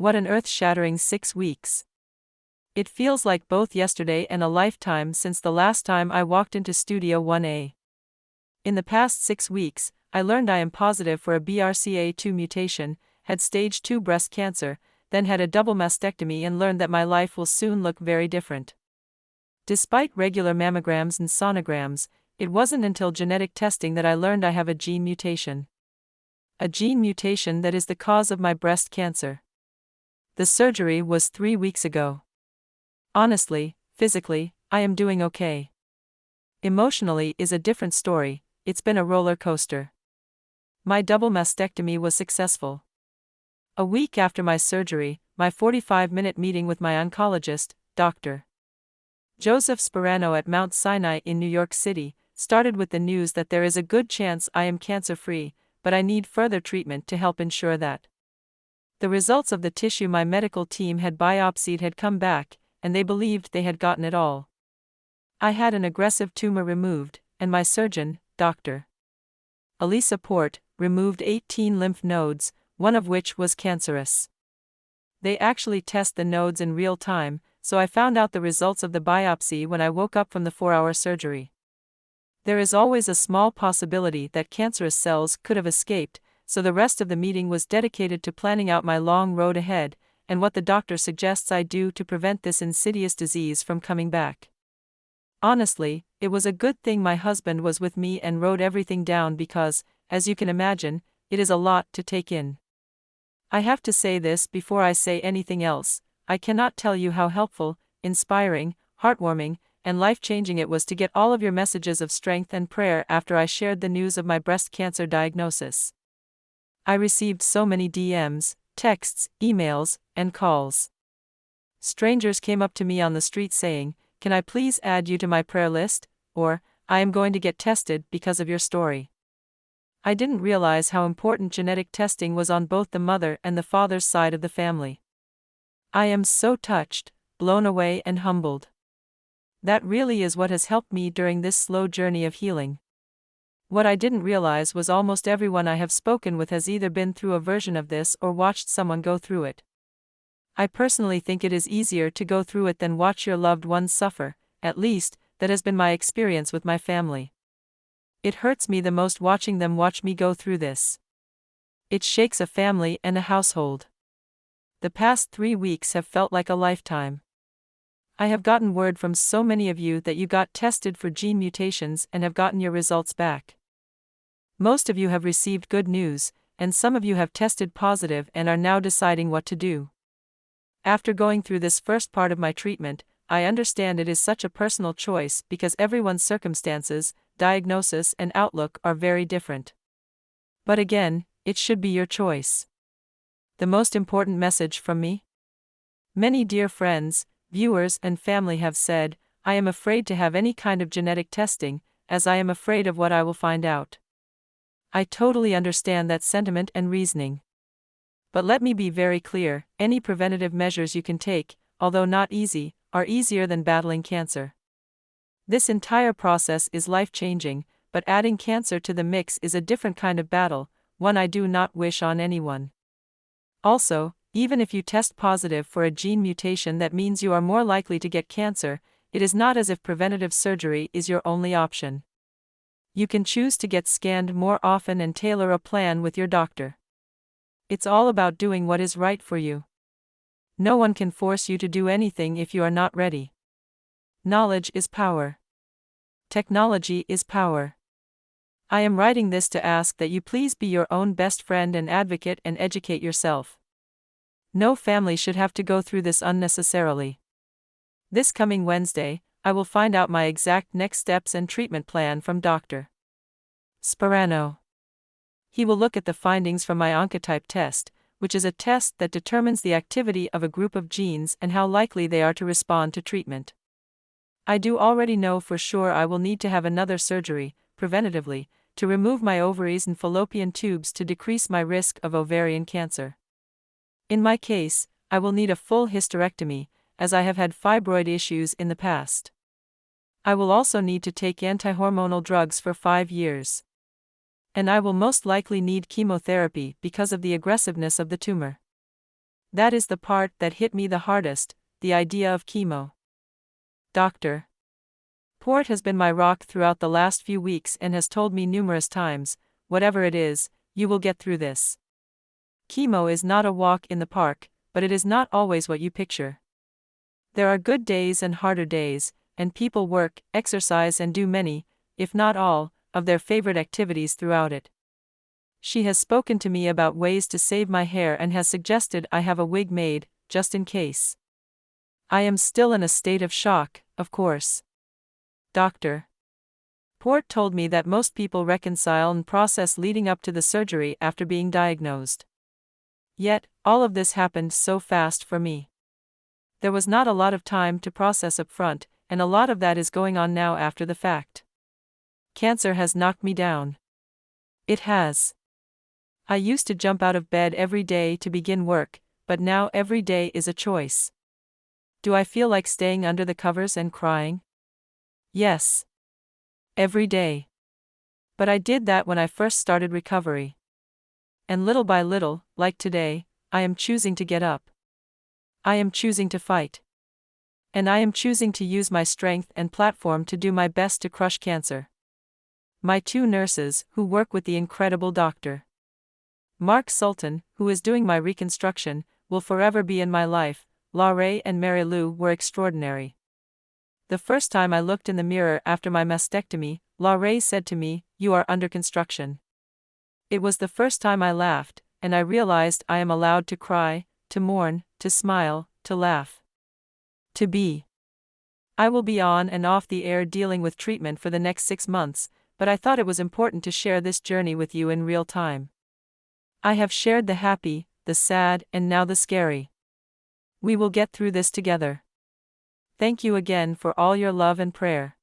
What an earth-shattering 6 weeks. It feels like both yesterday and a lifetime since the last time I walked into Studio 1A. In the past 6 weeks, I learned I am positive for a BRCA2 mutation, had stage 2 breast cancer, then had a double mastectomy and learned that my life will soon look very different. Despite regular mammograms and sonograms, it wasn't until genetic testing that I learned I have a gene mutation. A gene mutation that is the cause of my breast cancer. The surgery was 3 weeks ago. Honestly, physically, I am doing okay. Emotionally is a different story. It's been a roller coaster. My double mastectomy was successful. A week after my surgery, my 45-minute meeting with my oncologist, Dr. Joseph Sperano at Mount Sinai in New York City, started with the news that there is a good chance I am cancer-free, but I need further treatment to help ensure that. The results of the tissue my medical team had biopsied had come back, and they believed they had gotten it all. I had an aggressive tumor removed, and my surgeon, Dr. Elisa Port, removed 18 lymph nodes, one of which was cancerous. They actually test the nodes in real time, so I found out the results of the biopsy when I woke up from the 4-hour surgery. There is always a small possibility that cancerous cells could have escaped, so the rest of the meeting was dedicated to planning out my long road ahead, and what the doctor suggests I do to prevent this insidious disease from coming back. Honestly, it was a good thing my husband was with me and wrote everything down because, as you can imagine, it is a lot to take in. I have to say this before I say anything else. I cannot tell you how helpful, inspiring, heartwarming, and life-changing it was to get all of your messages of strength and prayer after I shared the news of my breast cancer diagnosis. I received so many DMs, texts, emails, and calls. Strangers came up to me on the street saying, "Can I please add you to my prayer list?" or, "I am going to get tested because of your story." I didn't realize how important genetic testing was on both the mother and the father's side of the family. I am so touched, blown away and humbled. That really is what has helped me during this slow journey of healing. What I didn't realize was almost everyone I have spoken with has either been through a version of this or watched someone go through it. I personally think it is easier to go through it than watch your loved ones suffer, at least, that has been my experience with my family. It hurts me the most watching them watch me go through this. It shakes a family and a household. The past 3 weeks have felt like a lifetime. I have gotten word from so many of you that you got tested for gene mutations and have gotten your results back. Most of you have received good news, and some of you have tested positive and are now deciding what to do. After going through this first part of my treatment, I understand it is such a personal choice because everyone's circumstances, diagnosis, and outlook are very different. But again, it should be your choice. The most important message from me? Many dear friends, viewers, and family have said, "I am afraid to have any kind of genetic testing, as I am afraid of what I will find out." I totally understand that sentiment and reasoning. But let me be very clear, any preventative measures you can take, although not easy, are easier than battling cancer. This entire process is life-changing, but adding cancer to the mix is a different kind of battle, one I do not wish on anyone. Also, even if you test positive for a gene mutation that means you are more likely to get cancer, it is not as if preventative surgery is your only option. You can choose to get scanned more often and tailor a plan with your doctor. It's all about doing what is right for you. No one can force you to do anything if you are not ready. Knowledge is power. Technology is power. I am writing this to ask that you please be your own best friend and advocate and educate yourself. No family should have to go through this unnecessarily. This coming Wednesday, I will find out my exact next steps and treatment plan from Dr. Sperano. He will look at the findings from my oncotype test, which is a test that determines the activity of a group of genes and how likely they are to respond to treatment. I do already know for sure I will need to have another surgery, preventatively, to remove my ovaries and fallopian tubes to decrease my risk of ovarian cancer. In my case, I will need a full hysterectomy, as I have had fibroid issues in the past. I will also need to take anti-hormonal drugs for 5 years. And I will most likely need chemotherapy because of the aggressiveness of the tumor. That is the part that hit me the hardest, the idea of chemo. Doctor. Port has been my rock throughout the last few weeks and has told me numerous times, whatever it is, you will get through this. Chemo is not a walk in the park, but it is not always what you picture. There are good days and harder days, and people work, exercise and do many, if not all, of their favorite activities throughout it. She has spoken to me about ways to save my hair and has suggested I have a wig made, just in case. I am still in a state of shock, of course. Doctor. Port told me that most people reconcile and process leading up to the surgery after being diagnosed. Yet, all of this happened so fast for me. There was not a lot of time to process up front, and a lot of that is going on now after the fact. Cancer has knocked me down. It has. I used to jump out of bed every day to begin work, but now every day is a choice. Do I feel like staying under the covers and crying? Yes. Every day. But I did that when I first started recovery. And little by little, like today, I am choosing to get up. I am choosing to fight. And I am choosing to use my strength and platform to do my best to crush cancer. My 2 nurses, who work with the incredible Dr. Mark Sultan, who is doing my reconstruction, will forever be in my life. Laurie and Mary Lou were extraordinary. The first time I looked in the mirror after my mastectomy, Laurie said to me, "You are under construction." It was the first time I laughed, and I realized I am allowed to cry, to mourn, to smile, to laugh. To be. I will be on and off the air dealing with treatment for the next 6 months, but I thought it was important to share this journey with you in real time. I have shared the happy, the sad, and now the scary. We will get through this together. Thank you again for all your love and prayer.